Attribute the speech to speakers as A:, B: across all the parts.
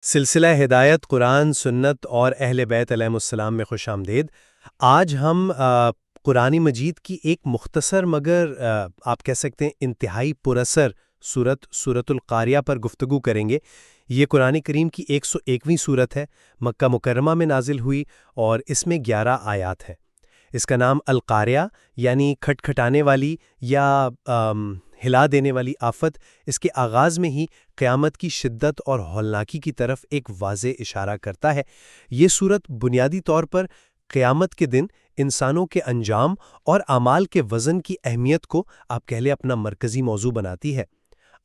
A: سلسلہ ہدایت قرآن سنت اور اہل بیت علیہم السلام میں خوش آمدید۔ آج ہم قرآن مجید کی ایک مختصر مگر آپ کہہ سکتے ہیں انتہائی پراثر سورۃ القاریہ پر گفتگو کریں گے۔ یہ قرآن کریم کی 101ویں سورت ہے، مکہ مکرمہ میں نازل ہوئی اور اس میں 11 آیات ہیں۔ اس کا نام القاریہ یعنی کھٹکھٹانے والی یا ہلا دینے والی آفت، اس کے آغاز میں ہی قیامت کی شدت اور ہولناکی کی طرف ایک واضح اشارہ کرتا ہے۔ یہ سورت بنیادی طور پر قیامت کے دن انسانوں کے انجام اور اعمال کے وزن کی اہمیت کو آپ کہہ لیں اپنا مرکزی موضوع بناتی ہے۔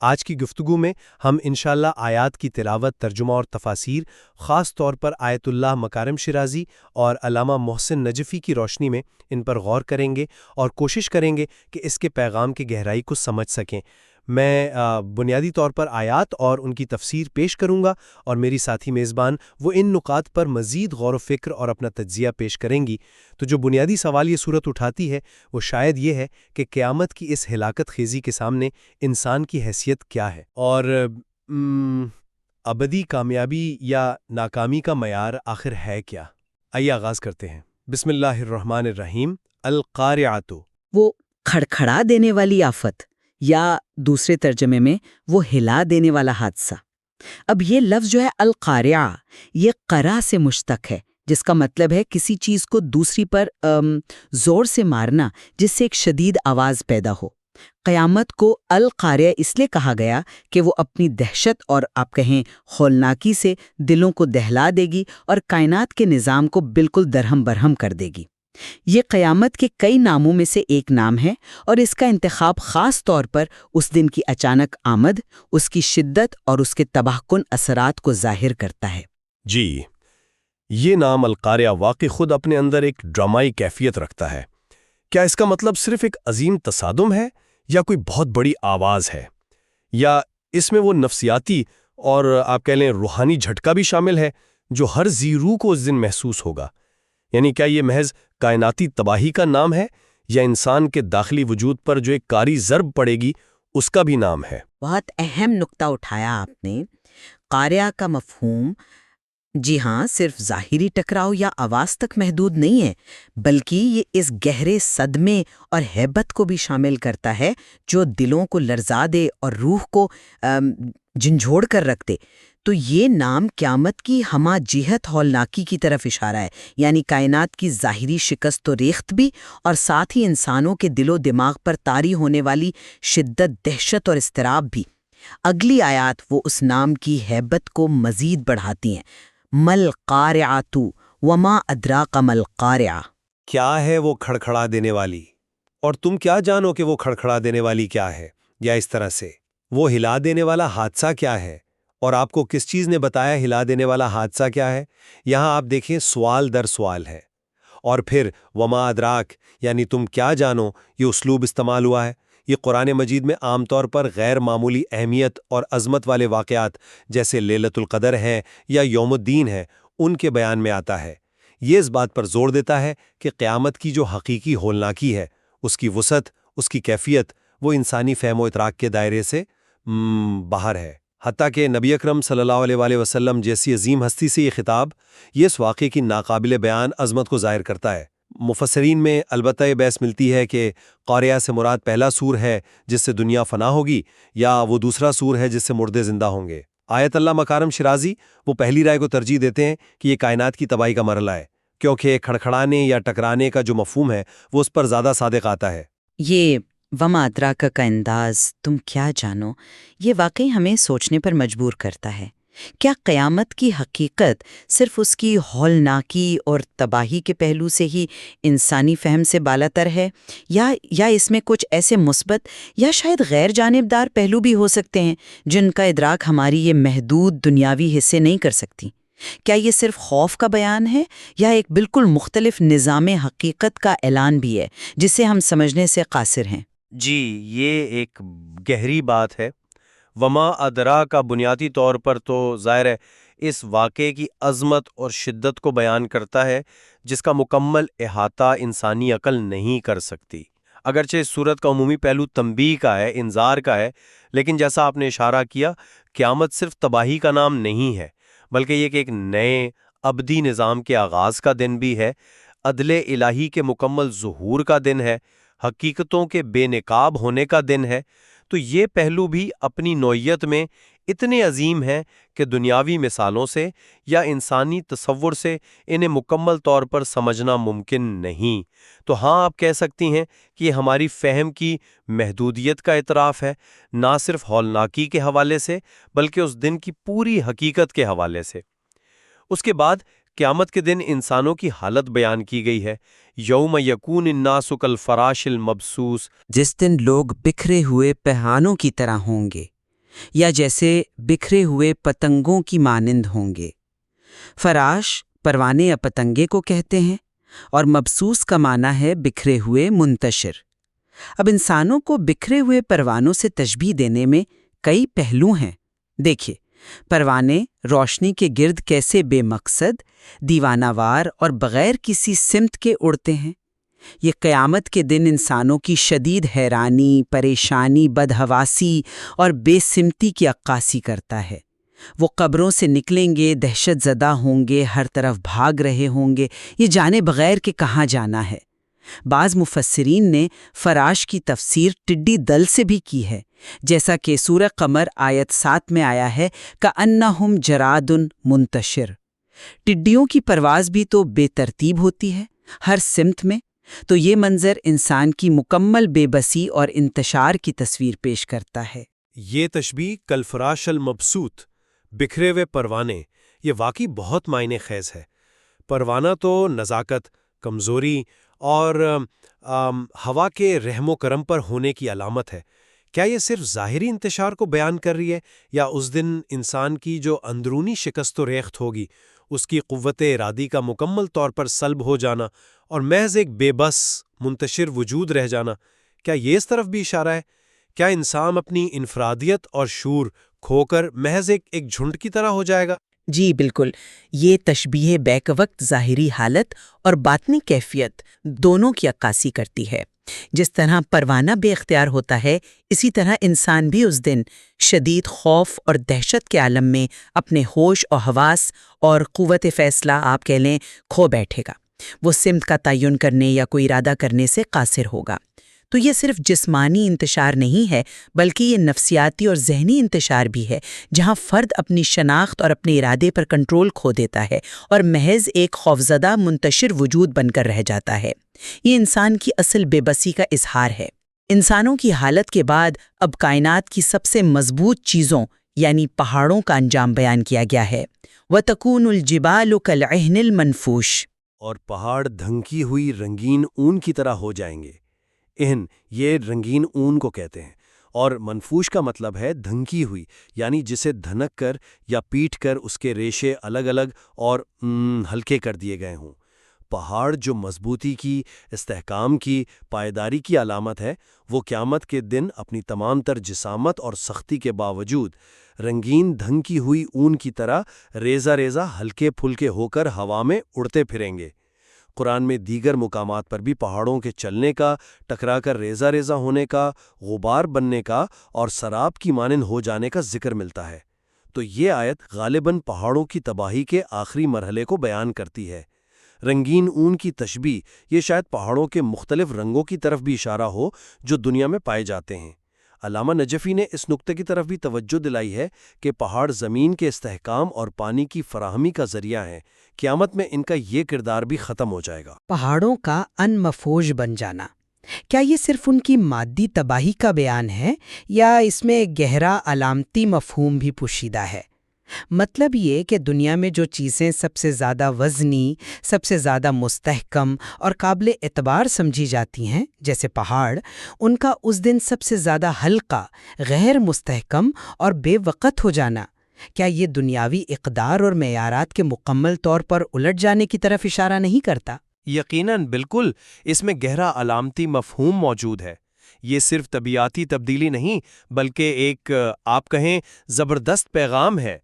A: آج کی گفتگو میں ہم انشاءاللہ آیات کی تلاوت، ترجمہ اور تفاسیر، خاص طور پر آیت اللہ مکارم شیرازی اور علامہ محسن نجفی کی روشنی میں ان پر غور کریں گے اور کوشش کریں گے کہ اس کے پیغام کی گہرائی کو سمجھ سکیں۔ میں بنیادی طور پر آیات اور ان کی تفسیر پیش کروں گا اور میری ساتھی میزبان وہ ان نکات پر مزید غور و فکر اور اپنا تجزیہ پیش کریں گی۔ تو جو بنیادی سوال یہ صورت اٹھاتی ہے وہ شاید یہ ہے کہ قیامت کی اس ہلاکت خیزی کے سامنے انسان کی حیثیت کیا ہے، اور ابدی کامیابی یا ناکامی کا معیار آخر ہے کیا۔ آئیے آغاز کرتے ہیں۔ بسم اللہ الرحمن الرحیم۔ القارعۃ،
B: وہ کھڑکھڑا دینے والی آفت، یا دوسرے ترجمے میں وہ ہلا دینے والا حادثہ۔ اب یہ لفظ جو ہے القارعہ، یہ قرع سے مشتق ہے، جس کا مطلب ہے کسی چیز کو دوسری پر زور سے مارنا جس سے ایک شدید آواز پیدا ہو۔ قیامت کو القارعہ اس لیے کہا گیا کہ وہ اپنی دہشت اور آپ کہیں ہولناکی سے دلوں کو دہلا دے گی اور کائنات کے نظام کو بالکل درہم برہم کر دے گی۔ یہ قیامت کے کئی ناموں میں سے ایک نام ہے، اور اس کا انتخاب خاص طور پر اس دن کی اچانک آمد، اس کی شدت اور اس کے تباہ کن اثرات کو ظاہر کرتا ہے۔
A: جی، یہ نام القاریہ واقعی خود اپنے اندر ایک ڈرامائی کیفیت رکھتا ہے۔ کیا اس کا مطلب صرف ایک عظیم تصادم ہے، یا کوئی بہت بڑی آواز ہے، یا اس میں وہ نفسیاتی اور آپ کہہ لیں روحانی جھٹکا بھی شامل ہے جو ہر ذی روح کو اس دن محسوس ہوگا؟ یعنی کیا یہ محض کائناتی تباہی کا نام ہے، یا انسان کے داخلی وجود پر جو ایک کاری ضرب پڑے گی اس کا بھی نام ہے؟
B: بہت اہم نقطہ اٹھایا آپ نے۔ قاریہ کا مفہوم جی ہاں صرف ظاہری ٹکراؤ یا آواز تک محدود نہیں ہے، بلکہ یہ اس گہرے صدمے اور ہیبت کو بھی شامل کرتا ہے جو دلوں کو لرزا دے اور روح کو جھنجھوڑ کر رکھ دے۔ تو یہ نام قیامت کی ہمہ جہت ہولناکی کی طرف اشارہ ہے، یعنی کائنات کی ظاہری شکست و ریخت بھی، اور ساتھ ہی انسانوں کے دل و دماغ پر طاری ہونے والی شدت، دہشت اور اضطراب بھی۔ اگلی آیات وہ اس نام کی ہیبت کو مزید بڑھاتی ہیں۔ مل قارعۃ وما ادراک مل قارعہ،
A: کیا ہے وہ کھڑکھڑا دینے والی، اور تم کیا جانو کہ وہ کھڑکھڑا دینے والی کیا ہے؟ یا اس طرح سے وہ ہلا دینے والا حادثہ کیا ہے، اور آپ کو کس چیز نے بتایا ہلا دینے والا حادثہ کیا ہے؟ یہاں آپ دیکھیں سوال در سوال ہے، اور پھر وما ادراک یعنی تم کیا جانو، یہ اسلوب استعمال ہوا ہے۔ یہ قرآن مجید میں عام طور پر غیر معمولی اہمیت اور عظمت والے واقعات جیسے لیلۃ القدر ہیں یا یوم الدین ہیں، ان کے بیان میں آتا ہے۔ یہ اس بات پر زور دیتا ہے کہ قیامت کی جو حقیقی ہولناکی ہے، اس کی وسعت، اس کی کیفیت، وہ انسانی فہم و ادراک کے دائرے سے باہر ہے۔ حتیٰ کہ نبی اکرم صلی اللہ علیہ وآلہ وسلم جیسی عظیم ہستی سے یہ خطاب، یہ اس واقعے کی ناقابل بیان عظمت کو ظاہر کرتا ہے۔ مفسرین میں البتہ یہ بحث ملتی ہے کہ قاریہ سے مراد پہلا سور ہے جس سے دنیا فنا ہوگی، یا وہ دوسرا سور ہے جس سے مردے زندہ ہوں گے۔ آیت اللہ مکارم شیرازی وہ پہلی رائے کو ترجیح دیتے ہیں کہ یہ کائنات کی تباہی کا مرحلہ ہے، کیونکہ کھڑکھڑانے یا ٹکرانے کا جو مفہوم ہے وہ اس پر زیادہ صادق آتا ہے۔
B: یہ وما ادراک کا انداز، تم کیا جانو، یہ واقعی ہمیں سوچنے پر مجبور کرتا ہے۔ کیا قیامت کی حقیقت صرف اس کی ہولناکی اور تباہی کے پہلو سے ہی انسانی فہم سے بالاتر ہے، یا اس میں کچھ ایسے مثبت یا شاید غیر جانبدار پہلو بھی ہو سکتے ہیں جن کا ادراک ہماری یہ محدود دنیاوی حصے نہیں کر سکتی؟ کیا یہ صرف خوف کا بیان ہے، یا ایک بالکل مختلف نظام حقیقت کا اعلان بھی ہے جسے ہم سمجھنے سے قاصر ہیں؟
A: جی، یہ ایک گہری بات ہے۔ وما ادرا کا بنیادی طور پر تو ظاہر ہے اس واقعے کی عظمت اور شدت کو بیان کرتا ہے جس کا مکمل احاطہ انسانی عقل نہیں کر سکتی۔ اگرچہ اس صورت کا عمومی پہلو تنبیہ کا ہے، انذار کا ہے، لیکن جیسا آپ نے اشارہ کیا، قیامت صرف تباہی کا نام نہیں ہے بلکہ یہ کہ ایک نئے ابدی نظام کے آغاز کا دن بھی ہے، عدل الہی کے مکمل ظہور کا دن ہے، حقیقتوں کے بے نقاب ہونے کا دن ہے۔ تو یہ پہلو بھی اپنی نوعیت میں اتنے عظیم ہیں کہ دنیاوی مثالوں سے یا انسانی تصور سے انہیں مکمل طور پر سمجھنا ممکن نہیں۔ تو ہاں، آپ کہہ سکتی ہیں کہ یہ ہماری فہم کی محدودیت کا اعتراف ہے، نہ صرف ہولناکی کے حوالے سے بلکہ اس دن کی پوری حقیقت کے حوالے سے۔ اس کے بعد قیامت کے دن انسانوں کی حالت بیان کی گئی ہے، یوم یکون الناس کالفراش المبثوث،
C: جس دن لوگ بکھرے ہوئے پہانوں کی طرح ہوں گے یا جیسے بکھرے ہوئے پتنگوں کی مانند ہوں گے۔ فراش پروانے یا پتنگے کو کہتے ہیں، اور مبثوث کا معنی ہے بکھرے ہوئے، منتشر۔ اب انسانوں کو بکھرے ہوئے پروانوں سے تشبیہ دینے میں کئی پہلو ہیں۔ دیکھیے، پروانے روشنی کے گرد کیسے بے مقصد، دیوانہ وار اور بغیر کسی سمت کے اڑتے ہیں۔ یہ قیامت کے دن انسانوں کی شدید حیرانی، پریشانی، بدحواسی اور بے سمتی کی عکاسی کرتا ہے۔ وہ قبروں سے نکلیں گے، دہشت زدہ ہوں گے، ہر طرف بھاگ رہے ہوں گے، یہ جانے بغیر کہ کہاں جانا ہے۔ بعض مفسرین نے فراش کی تفسیر ٹڈی دل سے بھی کی ہے، جیسا کہ سورہ قمر آیت 7 میں آیا ہے کأنہم جراد منتشر۔ ٹڈیوں کی پرواز بھی تو بے ترتیب ہوتی ہے، ہر سمت میں۔ تو یہ منظر انسان کی مکمل بے بسی اور انتشار کی تصویر پیش کرتا ہے۔
A: یہ تشبیہ کالفراش المبثوث، بکھرے ہوئے پروانے، یہ واقعی بہت معنی خیز ہے۔ پروانہ تو نزاکت، کمزوری اور ہوا کے رحم و کرم پر ہونے کی علامت ہے۔ کیا یہ صرف ظاہری انتشار کو بیان کر رہی ہے، یا اس دن انسان کی جو اندرونی شکست و ریخت ہوگی، اس کی قوت ارادی کا مکمل طور پر سلب ہو جانا اور محض ایک بے بس منتشر وجود رہ جانا، کیا یہ اس طرف بھی اشارہ ہے؟ کیا انسان اپنی انفرادیت اور شعور کھو کر محض ایک جھنڈ کی طرح ہو جائے گا؟
D: جی بالکل، یہ تشبیہ بیک وقت ظاہری حالت اور باطنی کیفیت دونوں کی عکاسی کرتی ہے۔ جس طرح پروانہ بے اختیار ہوتا ہے، اسی طرح انسان بھی اس دن شدید خوف اور دہشت کے عالم میں اپنے ہوش و حواس اور قوت فیصلہ آپ کہہ لیں کھو بیٹھے گا۔ وہ سمت کا تعین کرنے یا کوئی ارادہ کرنے سے قاصر ہوگا۔ تو یہ صرف جسمانی انتشار نہیں ہے، بلکہ یہ نفسیاتی اور ذہنی انتشار بھی ہے، جہاں فرد اپنی شناخت اور اپنے ارادے پر کنٹرول کھو دیتا ہے اور محض ایک خوفزدہ منتشر وجود بن کر رہ جاتا ہے۔ یہ انسان کی اصل بے بسی کا اظہار ہے۔ انسانوں کی حالت کے بعد اب کائنات کی سب سے مضبوط چیزوں یعنی پہاڑوں کا انجام بیان کیا گیا ہے۔ وَتَكُونُ الْجِبَالُ كَالْعِهْنِ الْمَنْفُوشِ،
A: اور پہاڑ دھنکی ہوئی رنگین اون کی طرح ہو جائیں گے۔ اہن یہ رنگین اون کو کہتے ہیں، اور منفوش کا مطلب ہے دھنکی ہوئی، یعنی جسے دھنک کر یا پیٹ کر اس کے ریشے الگ الگ اور ہلکے کر دیے گئے ہوں۔ پہاڑ جو مضبوطی کی، استحکام کی، پائیداری کی علامت ہے، وہ قیامت کے دن اپنی تمام تر جسامت اور سختی کے باوجود رنگین دھنکی ہوئی اون کی طرح ریزہ ریزہ ہلکے پھلکے ہو کر ہوا میں اڑتے پھریں گے۔ قرآن میں دیگر مقامات پر بھی پہاڑوں کے چلنے کا، ٹکرا کر ریزہ ریزہ ہونے کا، غبار بننے کا اور سراب کی مانند ہو جانے کا ذکر ملتا ہے۔ تو یہ آیت غالباً پہاڑوں کی تباہی کے آخری مرحلے کو بیان کرتی ہے۔ رنگین اون کی تشبیہ یہ شاید پہاڑوں کے مختلف رنگوں کی طرف بھی اشارہ ہو جو دنیا میں پائے جاتے ہیں۔ علامہ نجفی نے اس نقطے کی طرف بھی توجہ دلائی ہے کہ پہاڑ زمین کے استحکام اور پانی کی فراہمی کا ذریعہ ہیں۔ قیامت میں ان کا یہ کردار بھی ختم ہو جائے گا۔
D: پہاڑوں کا انمفوج بن جانا، کیا یہ صرف ان کی مادی تباہی کا بیان ہے یا اس میں گہرا علامتی مفہوم بھی پوشیدہ ہے؟ مطلب یہ کہ دنیا میں جو چیزیں سب سے زیادہ وزنی، سب سے زیادہ مستحکم اور قابل اعتبار سمجھی جاتی ہیں، جیسے پہاڑ، ان کا اس دن سب سے زیادہ ہلکا، غیر مستحکم اور بے وقت ہو جانا، کیا یہ دنیاوی اقدار اور معیارات کے مکمل طور پر الٹ جانے کی طرف اشارہ نہیں کرتا؟
A: یقیناً، بالکل، اس میں گہرا علامتی مفہوم موجود ہے۔ یہ صرف طبیعاتی تبدیلی نہیں بلکہ ایک آپ کہیں زبردست پیغام ہے۔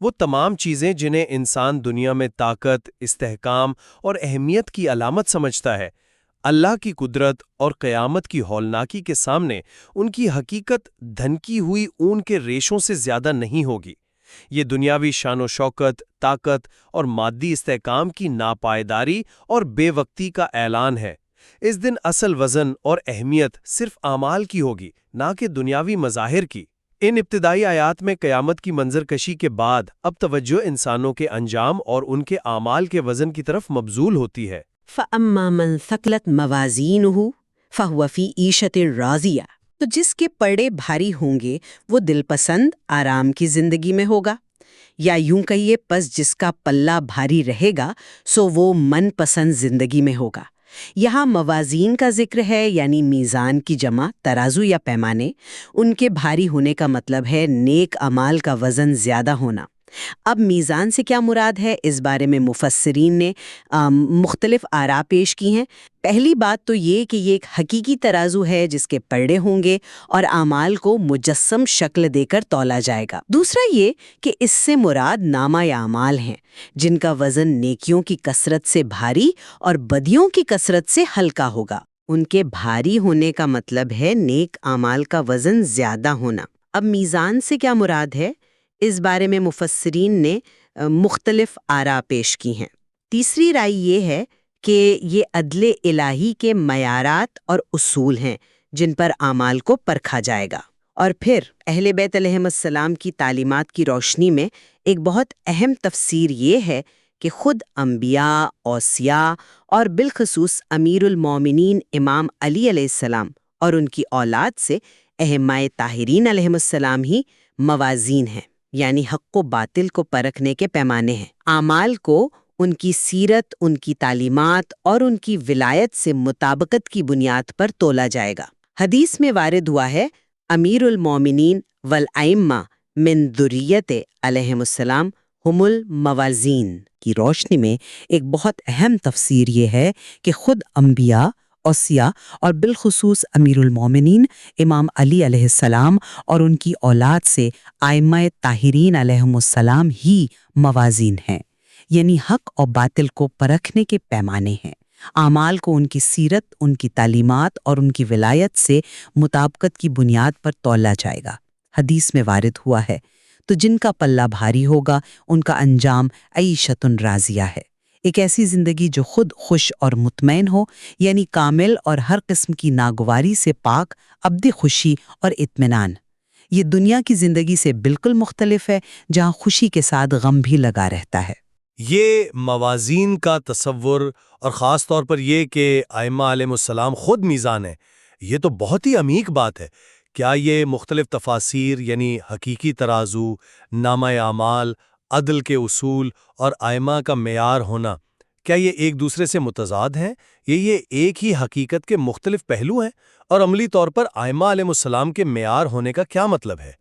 A: وہ تمام چیزیں جنہیں انسان دنیا میں طاقت، استحکام اور اہمیت کی علامت سمجھتا ہے، اللہ کی قدرت اور قیامت کی ہولناکی کے سامنے ان کی حقیقت دھنکی ہوئی اون کے ریشوں سے زیادہ نہیں ہوگی۔ یہ دنیاوی شان و شوکت، طاقت اور مادی استحکام کی ناپائیداری اور بے وقتی کا اعلان ہے۔ اس دن اصل وزن اور اہمیت صرف اعمال کی ہوگی، نہ کہ دنیاوی مظاہر کی۔ ان ابتدائی آیات میں قیامت کی منظر کشی کے بعد اب توجہ انسانوں کے انجام اور ان کے اعمال کے وزن کی طرف مبذول ہوتی ہے۔
D: فَأَمَّا مَنْ ثَقْلَتْ مَوَازِينُهُ فَهُوَ فِي عِيشَةٍ رَاضِيَةٍ، تو جس کے پڑے بھاری ہوں گے وہ دل پسند آرام کی زندگی میں ہوگا، یا یوں کہیے پس جس کا پلہ بھاری رہے گا سو وہ من پسند زندگی میں ہوگا۔ یہاں موازین کا ذکر ہے، یعنی میزان کی جمع، ترازو یا پیمانے۔ ان کے بھاری ہونے کا مطلب ہے نیک اعمال کا وزن زیادہ ہونا۔ اب میزان سے کیا مراد ہے، اس بارے میں مفسرین نے مختلف آراء پیش کی ہیں۔ پہلی بات تو یہ کہ یہ ایک حقیقی ترازو ہے جس کے پلڑے ہوں گے اور اعمال کو مجسم شکل دے کر تولا جائے گا۔ دوسرا یہ کہ اس سے مراد نامہ اعمال ہیں، جن کا وزن نیکیوں کی کثرت سے بھاری اور بدیوں کی کثرت سے ہلکا ہوگا۔ ان کے بھاری ہونے کا مطلب ہے نیک اعمال کا وزن زیادہ ہونا۔ اب میزان سے کیا مراد ہے، اس بارے میں مفسرین نے مختلف آراء پیش کی ہیں۔ تیسری رائے یہ ہے کہ یہ عدل الہی کے معیارات اور اصول ہیں جن پر اعمال کو پرکھا جائے گا۔ اور پھر اہل بیت علیہم السلام کی تعلیمات کی روشنی میں ایک بہت اہم تفسیر یہ ہے کہ خود انبیاء، اوصیاء اور بالخصوص امیر المومنین امام علی علیہ السلام اور ان کی اولاد سے ائمہ طاہرین علیہم السلام ہی موازین ہیں، یعنی حق و باطل کو پرکھنے کے پیمانے ہیں۔ اعمال کو ان کی سیرت، ان کی تعلیمات اور ان کی ولایت سے مطابقت کی بنیاد پر تولا جائے گا۔ حدیث میں وارد ہوا ہے، امیر المومنین والائمہ من ذریت علیہم السلام ہم الموازین کی روشنی میں ایک بہت اہم تفسیر یہ ہے کہ خود انبیاء، اوصیاء اور بالخصوص امیر المومنین امام علی علیہ السلام اور ان کی اولاد سے ائمہ طاہرین علیہم السلام ہی موازین ہیں، یعنی حق اور باطل کو پرکھنے کے پیمانے ہیں۔ اعمال کو ان کی سیرت، ان کی تعلیمات اور ان کی ولایت سے مطابقت کی بنیاد پر تولا جائے گا۔ حدیث میں وارد ہوا ہے، تو جن کا پلہ بھاری ہوگا ان کا انجام عیشۃ راضیہ ہے، ایک ایسی زندگی جو خود خوش اور مطمئن ہو، یعنی کامل اور ہر قسم کی ناگواری سے پاک ابدی خوشی اور اطمینان۔ یہ دنیا کی زندگی سے بالکل مختلف ہے جہاں خوشی کے ساتھ غم بھی لگا رہتا ہے۔
A: یہ موازین کا تصور اور خاص طور پر یہ کہ ائمہ علیہ السلام خود میزان ہے، یہ تو بہت ہی عمیق بات ہے۔ کیا یہ مختلف تفاسیر یعنی حقیقی ترازو، نامہ اعمال، عدل کے اصول اور ائمہ کا معیار ہونا، کیا یہ ایک دوسرے سے متضاد ہیں؟ یہ ایک ہی حقیقت کے مختلف پہلو ہیں؟ اور عملی طور پر ائمہ علیہ السلام کے معیار ہونے کا کیا مطلب ہے؟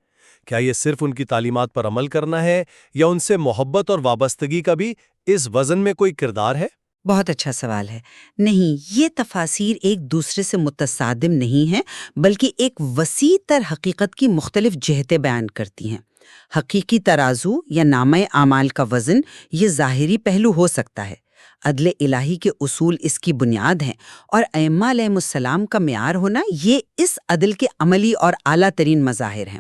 A: کیا یہ صرف ان کی تعلیمات پر عمل کرنا ہے یا ان سے محبت اور وابستگی کا بھی اس وزن میں کوئی کردار ہے؟
D: بہت اچھا سوال ہے۔ نہیں، یہ تفاسیر ایک دوسرے سے متصادم نہیں ہیں، بلکہ ایک وسیع تر حقیقت کی مختلف جہتیں بیان کرتی ہیں۔ حقیقی ترازو یا نامہ اعمال کا وزن یہ ظاہری پہلو ہو سکتا ہے، عدل الہی کے اصول اس کی بنیاد ہیں، اور ائمہ علیہ السلام کا معیار ہونا یہ اس عدل کے عملی اور اعلیٰ ترین مظاہر ہیں۔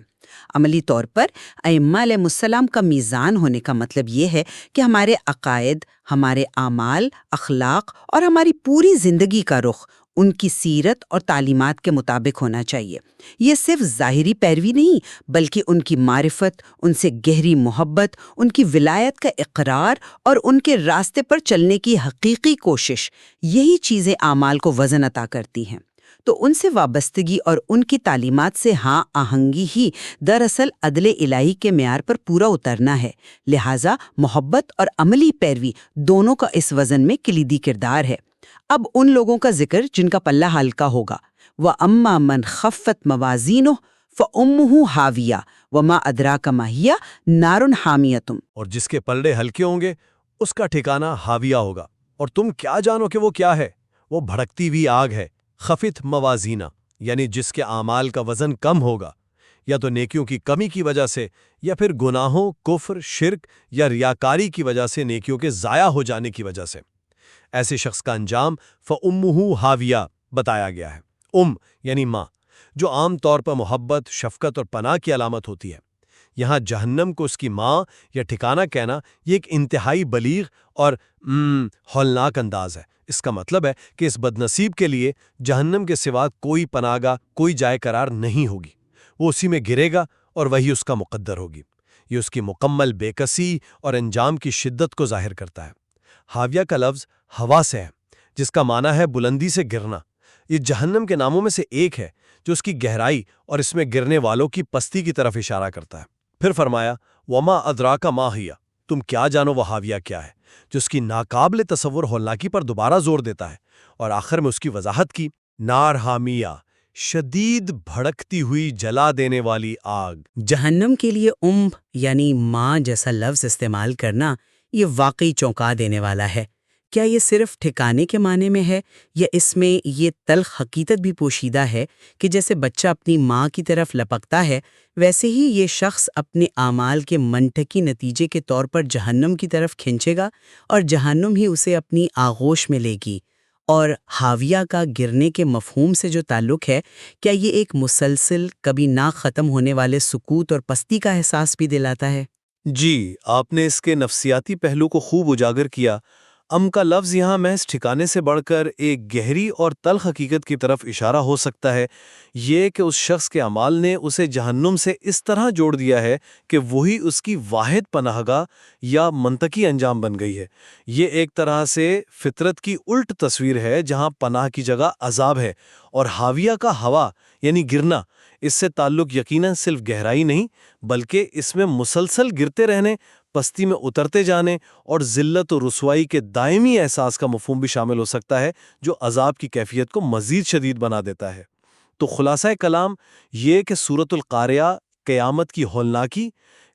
D: عملی طور پر ائمہ علیہ السلام کا میزان ہونے کا مطلب یہ ہے کہ ہمارے عقائد، ہمارے اعمال، اخلاق اور ہماری پوری زندگی کا رخ ان کی سیرت اور تعلیمات کے مطابق ہونا چاہیے۔ یہ صرف ظاہری پیروی نہیں، بلکہ ان کی معرفت، ان سے گہری محبت، ان کی ولایت کا اقرار اور ان کے راستے پر چلنے کی حقیقی کوشش، یہی چیزیں اعمال کو وزن عطا کرتی ہیں۔ تو ان سے وابستگی اور ان کی تعلیمات سے ہاں آہنگی ہی دراصل عدل الہی کے معیار پر پورا اترنا ہے۔ لہٰذا محبت اور عملی پیروی دونوں کا اس وزن میں کلیدی کردار ہے۔ اب ان لوگوں کا ذکر جن کا پلہ ہلکا ہوگا، وَأَمَّا مَنْ خَفَّتْ مَوَازِينُهُ فَأُمُّهُ هَاوِيَةٌ وَمَا أَدْرَاكَ مَا هِيَ نَارٌ حَامِيَةٌ،
A: اور جس کے پلڑے ہلکے ہوں گے اس کا ٹھکانہ ہاویہ ہوگا، اور تم کیا جانو کہ وہ کیا ہے؟ وہ بھڑکتی ہوئی آگ ہے۔ خفت موازینہ یعنی جس کے اعمال کا وزن کم ہوگا، یا تو نیکیوں کی کمی کی وجہ سے، یا پھر گناہوں، کفر، شرک یا ریاکاری کی وجہ سے نیکیوں کے ضائع ہو جانے کی وجہ سے۔ ایسے شخص کا انجام فَأُمُّهُ هَاوِيَةٌ بتایا گیا ہے۔ یعنی ماں، جو عام طور پر محبت، شفقت اور پناہ کی علامت ہوتی ہے۔ یہاں جہنم کو اس کی ماں یا ٹھکانہ کہنا یہ ایک انتہائی بلیغ اور ہولناک انداز ہے۔ اس کا مطلب ہے کہ اس بدنصیب کے لیے جہنم کے سوا کوئی پناہ گاہ، کوئی جائے قرار نہیں ہوگی۔ وہ اسی میں گرے گا اور وہی اس کا مقدر ہوگی۔ یہ اس کی مکمل بے کسی اور انجام کی شدت کو ظاہر کرتا ہے۔ حاویہ کا لفظ ہوا سے ہے، جس کا معنی ہے بلندی سے گرنا۔ یہ جہنم کے ناموں میں سے ایک ہے جو اس کی گہرائی اور اس میں گرنے والوں کی پستی کی طرف اشارہ کرتا ہے۔ پھر فرمایا وما ادراک ما ہی، تم کیا جانو وہ حاویہ کیا ہے، جو اس کی ناقابل تصور ہولناکی پر دوبارہ زور دیتا ہے، اور آخر میں اس کی وضاحت کی نار حامیہ، شدید بھڑکتی ہوئی جلا دینے والی آگ۔
D: جہنم کے لیے یعنی ماں جیسا لفظ استعمال کرنا یہ واقعی چونکا دینے والا ہے۔ کیا یہ صرف ٹھکانے کے معنی میں ہے، یا اس میں یہ تلخ حقیقت بھی پوشیدہ ہے کہ جیسے بچہ اپنی ماں کی طرف لپکتا ہے، ویسے ہی یہ شخص اپنے اعمال کے منطقی نتیجے کے طور پر جہنم کی طرف کھینچے گا، اور جہنم ہی اسے اپنی آغوش میں لے گی۔ اور حاویہ کا گرنے کے مفہوم سے جو تعلق ہے، کیا یہ ایک مسلسل کبھی نہ ختم ہونے والے سکوت اور پستی کا احساس بھی دلاتا ہے؟
A: جی، آپ نے اس کے نفسیاتی پہلو کو خوب اجاگر کیا۔ کا لفظ یہاں محض ٹھکانے سے بڑھ کر ایک گہری اور تلخ حقیقت کی طرف اشارہ ہو سکتا ہے، یہ کہ اس شخص کے اعمال نے اسے جہنم سے اس طرح جوڑ دیا ہے کہ وہی اس کی واحد پناہ گاہ یا منطقی انجام بن گئی ہے۔ یہ ایک طرح سے فطرت کی الٹ تصویر ہے، جہاں پناہ کی جگہ عذاب ہے، اور حاویہ کا ہوا یعنی گرنا، اس سے تعلق یقیناً صرف گہرائی نہیں بلکہ اس میں مسلسل گرتے رہنے، پستی میں اترتے جانے اور ذلت و رسوائی کے دائمی احساس کا مفہوم بھی شامل ہو سکتا ہے، جو عذاب کی کیفیت کو مزید شدید بنا دیتا ہے۔ تو خلاصہ کلام یہ کہ سورۃ القاریہ قیامت کی ہولناکی،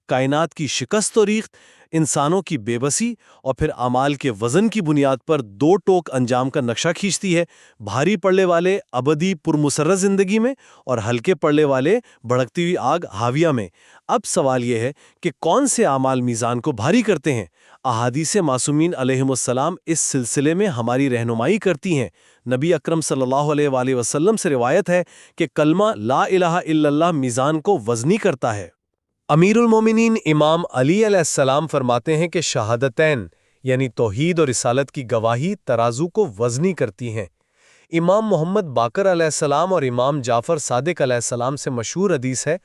A: کائنات کی شکست و ریخت، انسانوں کی بے بسی اور پھر اعمال کے وزن کی بنیاد پر دو ٹوک انجام کا نقشہ کھینچتی ہے، بھاری پڑنے والے ابدی پرمسرت زندگی میں اور ہلکے پڑنے والے بھڑکتی ہوئی آگ حاویہ میں۔ اب سوال یہ ہے کہ کون سے اعمال میزان کو بھاری کرتے ہیں؟ احادیث معصومین علیہم السلام اس سلسلے میں ہماری رہنمائی کرتی ہیں۔ نبی اکرم صلی اللہ علیہ وآلہ وسلم سے روایت ہے کہ کلمہ لا الہ الا اللہ میزان کو وزنی کرتا ہے۔ امیر المومنین امام علی علیہ السلام فرماتے ہیں کہ شہادتین یعنی توحید اور رسالت کی گواہی ترازو کو وزنی کرتی ہیں۔ امام محمد باقر علیہ السلام اور امام جعفر صادق علیہ السلام سے مشہور حدیث ہے،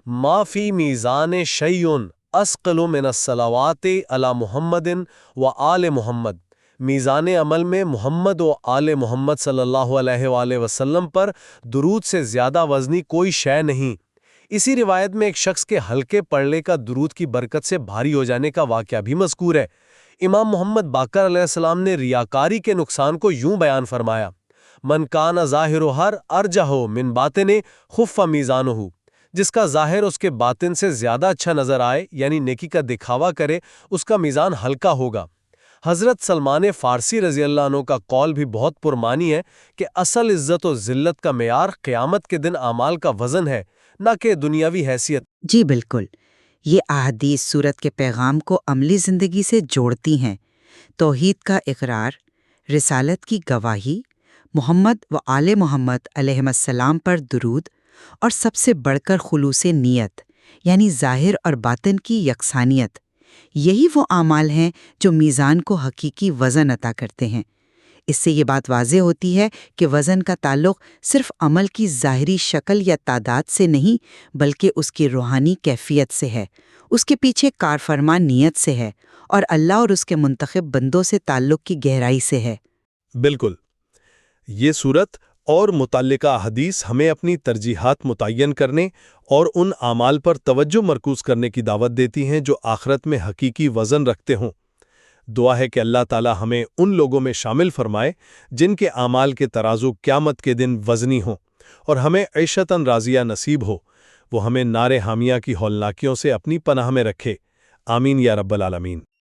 A: ما فی میزان شیئن اسقل من الصلوات علی محمد و آل محمد، میزان عمل میں محمد و آل محمد صلی اللہ علیہ وآلہ وسلم پر درود سے زیادہ وزنی کوئی شے نہیں۔ اسی روایت میں ایک شخص کے ہلکے پڑنے کا درود کی برکت سے بھاری ہو جانے کا واقعہ بھی مذکور ہے۔ امام محمد باقر علیہ السلام نے ریاکاری کے نقصان کو یوں بیان فرمایا، من کان ظاہر ہر ارجہ من باطن خف میزانہ، جس کا ظاہر اس کے باطن سے زیادہ اچھا نظر آئے یعنی نیکی کا دکھاوا کرے، اس کا میزان ہلکا ہوگا۔ حضرت سلمان فارسی رضی اللہ عنہ کا قول بھی بہت پرمانی ہے کہ اصل عزت و ذلت کا معیار قیامت کے دن اعمال کا وزن ہے، نہ کہ دنیاوی حیثیت۔
B: جی بالکل، یہ احادیث سورت کے پیغام کو عملی زندگی سے جوڑتی ہیں۔ توحید کا اقرار، رسالت کی گواہی، محمد و آل محمد علیہ السلام پر درود، اور سب سے بڑھ کر خلوص نیت یعنی ظاہر اور باطن کی یکسانیت، یہی وہ اعمال ہیں جو میزان کو حقیقی وزن عطا کرتے ہیں۔ اس سے یہ بات واضح ہوتی ہے کہ وزن کا تعلق صرف عمل کی ظاہری شکل یا تعداد سے نہیں بلکہ اس کی روحانی کیفیت سے ہے، اس کے پیچھے کارفرما نیت سے ہے، اور اللہ اور اس کے منتخب بندوں سے تعلق کی گہرائی سے ہے۔
A: بالکل، یہ صورت اور متعلقہ حدیث ہمیں اپنی ترجیحات متعین کرنے اور ان اعمال پر توجہ مرکوز کرنے کی دعوت دیتی ہیں جو آخرت میں حقیقی وزن رکھتے ہوں۔ دعا ہے کہ اللہ تعالی ہمیں ان لوگوں میں شامل فرمائے جن کے اعمال کے ترازو قیامت کے دن وزنی ہوں، اور ہمیں عیشتاً راضیہ نصیب ہو۔ وہ ہمیں نار حامیہ کی ہولناکیوں سے اپنی پناہ میں رکھے۔ آمین یا رب العالمین۔